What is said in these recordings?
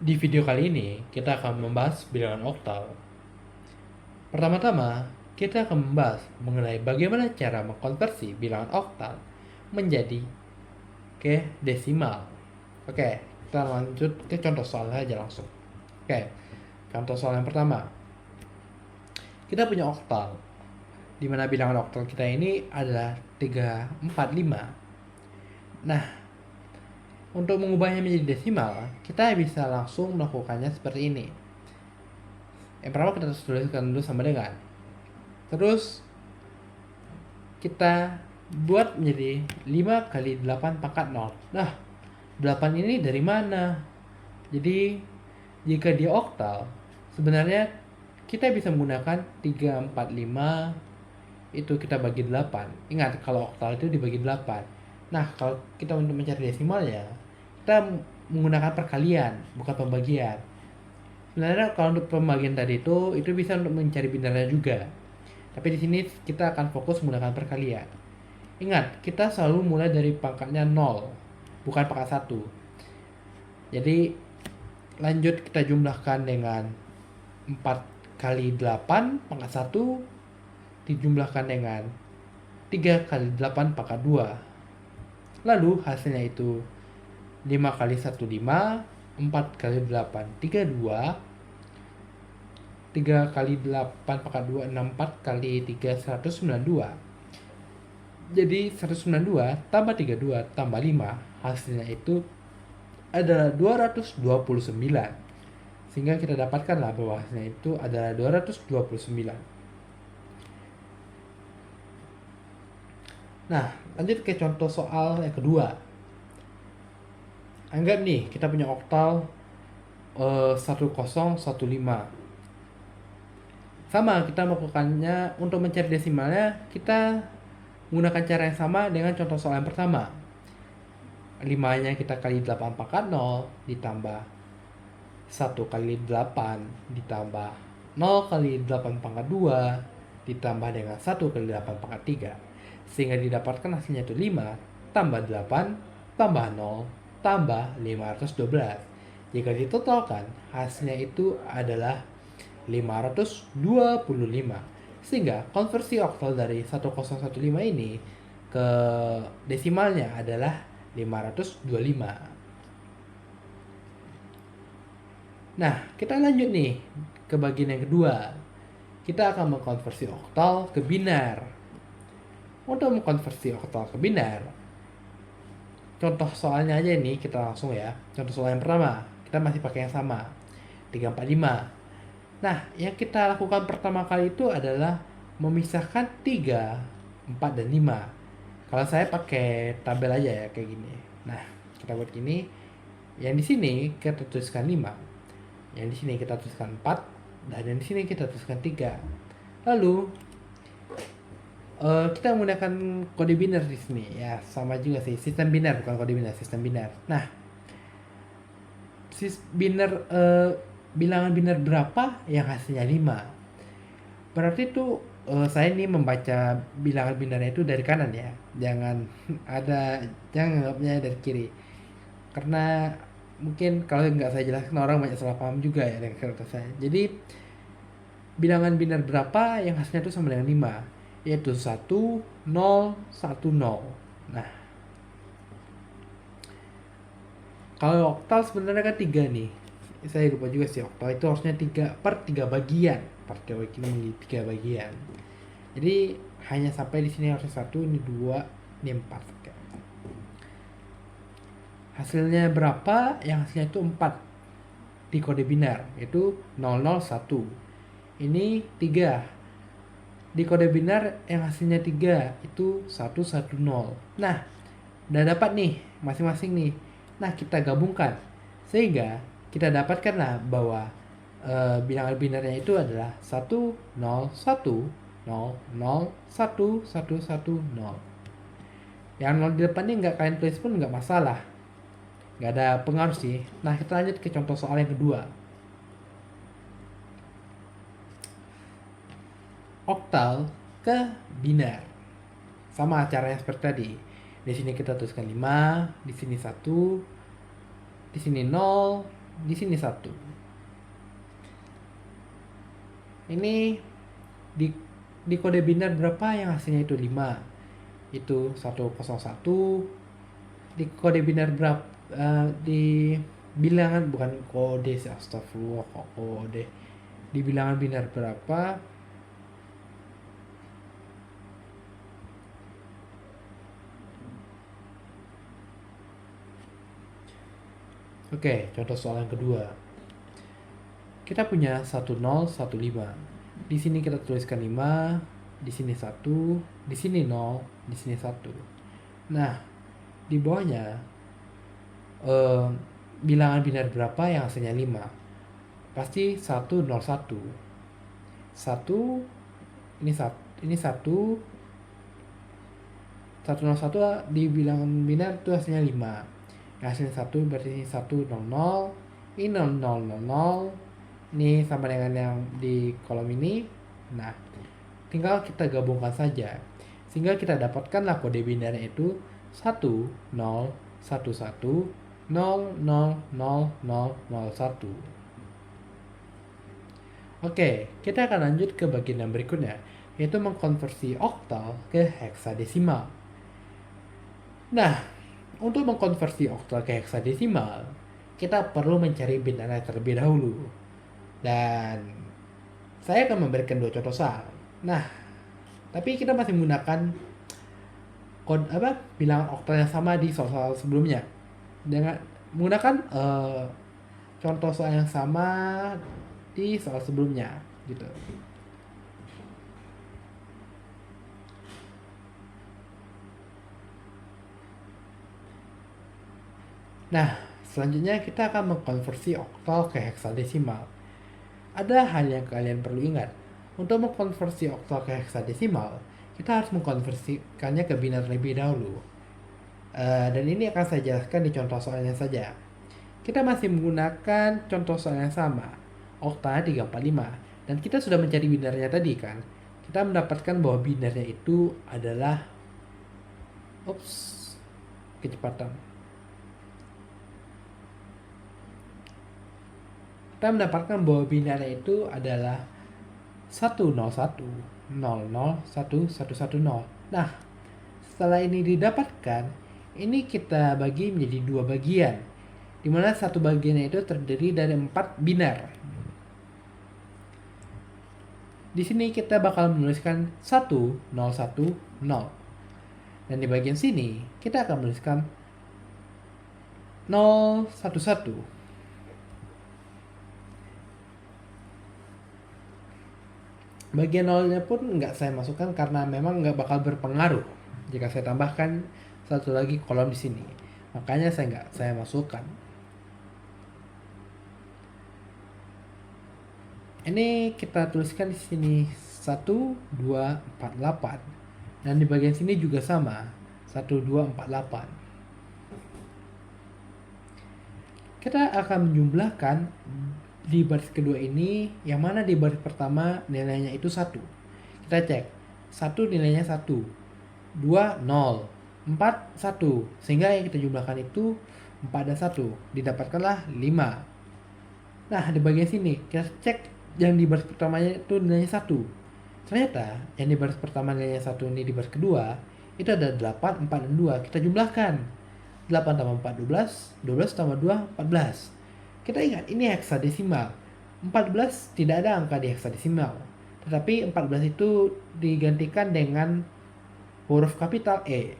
Di video kali ini, kita akan membahas bilangan oktal. Pertama-tama, kita akan membahas mengenai bagaimana cara mengkonversi bilangan oktal menjadi ke desimal. Oke, kita lanjut ke contoh soalnya aja langsung. Oke, contoh soal yang pertama. Kita punya oktal, di mana bilangan oktal kita ini adalah 3, 4, 5. Nah, untuk mengubahnya menjadi desimal, kita bisa langsung melakukannya seperti ini. Yang pertama kita tuliskan dulu sama dengan. Terus kita buat menjadi 5 kali 8 pangkat 0. Nah, 8 ini dari mana? Jadi, jika di oktal, sebenarnya kita bisa menggunakan 3, 4, 5, itu kita bagi 8. Ingat, kalau oktal itu dibagi 8. Nah, kalau kita untuk mencari desimalnya, kita menggunakan perkalian, bukan pembagian. Sebenarnya kalau untuk pembagian tadi itu bisa untuk mencari binarnya juga. Tapi di sini kita akan fokus menggunakan perkalian. Ingat, kita selalu mulai dari pangkatnya 0, bukan pangkat 1. Jadi, lanjut kita jumlahkan dengan 4 kali 8 pangkat 1 dijumlahkan dengan 3 kali 8 pangkat 2. Lalu hasilnya itu 5 kali 1 5, 4 kali 8 32, 3 kali 8 pangkat 2 64 kali 3 192. Jadi 192 tambah 32 tambah 5 hasilnya itu adalah 229. Sehingga kita dapatkanlah bahwa hasilnya itu adalah 229. Nah, lanjut ke contoh soal yang kedua. Anggap nih kita punya oktal 1015. Sama, kita melakukannya untuk mencari desimalnya, kita menggunakan cara yang sama dengan contoh soal yang pertama. 5-nya kita kali 8 pangkat 0 ditambah 1 kali 8 ditambah 0 kali 8 pangkat 2 ditambah dengan 1 kali 8 pangkat 3. Sehingga didapatkan hasilnya itu 5 tambah 8 tambah 0 tambah 512. Jika ditotalkan, hasilnya itu adalah 525. Sehingga konversi oktal dari 1015 ini ke desimalnya adalah 525. Nah, kita lanjut nih ke bagian yang kedua. Kita akan mengkonversi oktal ke binar. Untuk mengkonversi oktal ke binar, contoh soalnya aja ini kita langsung ya. Contoh soal yang pertama, kita masih pakai yang sama, 345. Nah, yang kita lakukan pertama kali itu adalah memisahkan 3, 4, dan 5. Kalau saya pakai tabel aja ya, kayak gini. Nah, kita buat gini. Yang di sini kita tuliskan 5. Yang di sini kita tuliskan 4. Dan yang di sini kita tuliskan 3. Lalu, kita menggunakan kode binar di sini. Ya, sama juga sih. Sistem binar, bukan kode binar, sistem binar. Nah, binar bilangan binar berapa yang hasilnya 5. Berarti itu saya ini membaca bilangan binarnya itu dari kanan ya. Jangan jangan anggapnya dari kiri. Karena mungkin kalau nggak saya jelaskan orang banyak salah paham juga ya dengan kata saya. Jadi bilangan binar berapa yang hasilnya itu sama dengan 5, yaitu 1 0 1 0. Nah, kalau oktal sebenarnya kan 3 nih. Saya lupa juga sih, oktal itu harusnya 3/3 bagian. Per ini menjadi 3 bagian. Jadi hanya sampai di sini harusnya 1, ini 2, ini 4. Oke. Hasilnya berapa? Yang hasilnya itu 4 di kode binar, yaitu 001. Ini 3. Di kode binar yang hasilnya 3 itu 110. Nah, udah dapat nih masing-masing nih. Nah, kita gabungkan sehingga kita dapatkanlah bahwa bilangan binarnya itu adalah 101 0 0 1 1 1 0. Yang 0 di depannya nggak kalian tulis pun nggak masalah, nggak ada pengaruh sih. Nah, kita lanjut ke contoh soal yang kedua. Oktal ke binar. Sama caranya seperti tadi. Di sini kita tuliskan 5, di sini 1, di sini 0, di sini 1. Ini di kode biner berapa yang hasilnya itu 5? Itu 101. Di kode biner berapa, di bilangan, bukan kode sih, astagfirullah, kok kode, di bilangan biner berapa. Oke, contoh soal yang kedua. Kita punya 1015. Di sini kita tuliskan 5, di sini 1, di sini 0, di sini 1. Nah, di bawahnya bilangan biner berapa yang hasilnya 5? Pasti 101. 1 ini 1 101 di bilangan biner itu hasilnya 5. Yang hasilnya 1 berarti ini 100, ini 0000, ini sama dengan yang di kolom ini. Nah, tinggal kita gabungkan saja sehingga kita dapatkanlah kode binernya itu 1011000001. Oke, kita akan lanjut ke bagian yang berikutnya, yaitu mengkonversi oktal ke heksadesimal. Nah, untuk mengkonversi oktal ke heksadesimal, kita perlu mencari binernya terlebih dahulu. Dan saya akan memberikan 2 contoh soal. Nah, tapi kita masih menggunakan bilangan oktal yang sama di soal-soal sebelumnya. Dengan menggunakan contoh soal yang sama di soal sebelumnya gitu. Nah, selanjutnya kita akan mengkonversi oktal ke heksadesimal. Ada hal yang kalian perlu ingat. Untuk mengkonversi oktal ke heksadesimal, kita harus mengkonversikannya ke biner lebih dahulu. Dan ini akan saya jelaskan di contoh soalnya saja. Kita masih menggunakan contoh soal yang sama, oktal 345. Dan kita sudah mencari binernya tadi kan. Kita mendapatkan bahwa binernya itu adalah kecepatan. Kita mendapatkan bahwa binernya itu adalah 101001110. Nah, setelah ini didapatkan, ini kita bagi menjadi 2 bagian, di mana satu bagiannya itu terdiri dari 4 biner. Di sini kita bakal menuliskan 1010. Dan di bagian sini kita akan menuliskan 011. Bagian nolnya pun nggak saya masukkan karena memang nggak bakal berpengaruh jika saya tambahkan satu lagi kolom di sini. Makanya saya masukkan. Ini kita tuliskan di sini 1248. Dan di bagian sini juga sama, 1248. Kita akan menjumlahkan di baris kedua ini, yang mana di baris pertama nilainya itu 1. Kita cek. 1 nilainya 1. 2 0. 4 1. Sehingga yang kita jumlahkan itu 4 dan 1. Didapatkanlah 5. Nah, di bagian sini kita cek yang di baris pertamanya itu nilainya 1. Ternyata yang di baris pertama nilainya 1 ini di baris kedua itu ada 8, 4, dan 2. Kita jumlahkan. 8 tambah 4 12, 12 tambah 2 14. Kita ingat, ini heksadesimal. 14 tidak ada angka di heksadesimal. Tetapi 14 itu digantikan dengan huruf kapital E.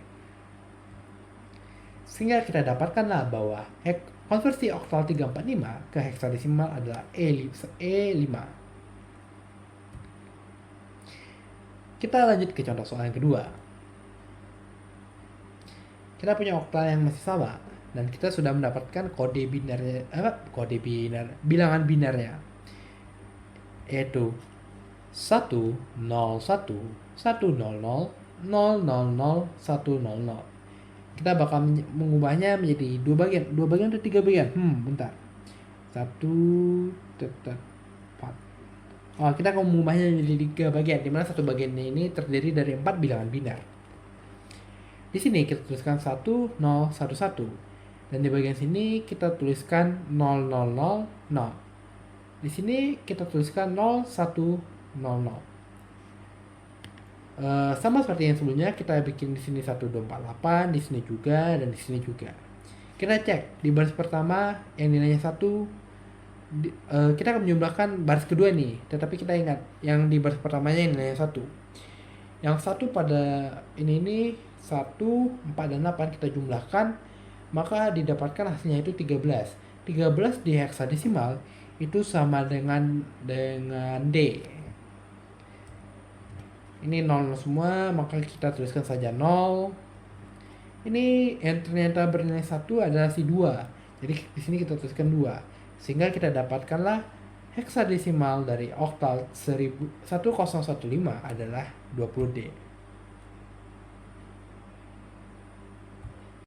Sehingga kita dapatkanlah bahwa konversi oktal 345 ke heksadesimal adalah E5. Kita lanjut ke contoh soal yang kedua. Kita punya oktal yang masih sama. Dan kita sudah mendapatkan bilangan binernya, yaitu 10110000000. Kita bakal mengubahnya menjadi 2 bagian. 2 bagian atau 3 bagian? Bentar. 1 4. Kita akan mengubahnya menjadi 3 bagian, dimana satu bagiannya ini terdiri dari 4 bilangan biner. Di sini kita tuliskan 1011. Dan di bagian sini kita tuliskan 0000. Di sini kita tuliskan 0100. Sama seperti yang sebelumnya, kita bikin di sini 1248, di sini juga, dan di sini juga. Kita cek di baris pertama yang nilainya 1, kita akan menjumlahkan baris kedua nih, tetapi kita ingat yang di baris pertamanya yang nilainya 1. Yang 1 pada ini 1, 4, dan 8 kita jumlahkan, maka didapatkan hasilnya itu 13. 13 di heksadesimal itu sama dengan D. Ini 0 semua, maka kita tuliskan saja 0. Ini yang ternyata bernilai 1 adalah si 2. Jadi di sini kita tuliskan 2. Sehingga kita dapatkanlah heksadesimal dari oktal 1015 adalah 20D.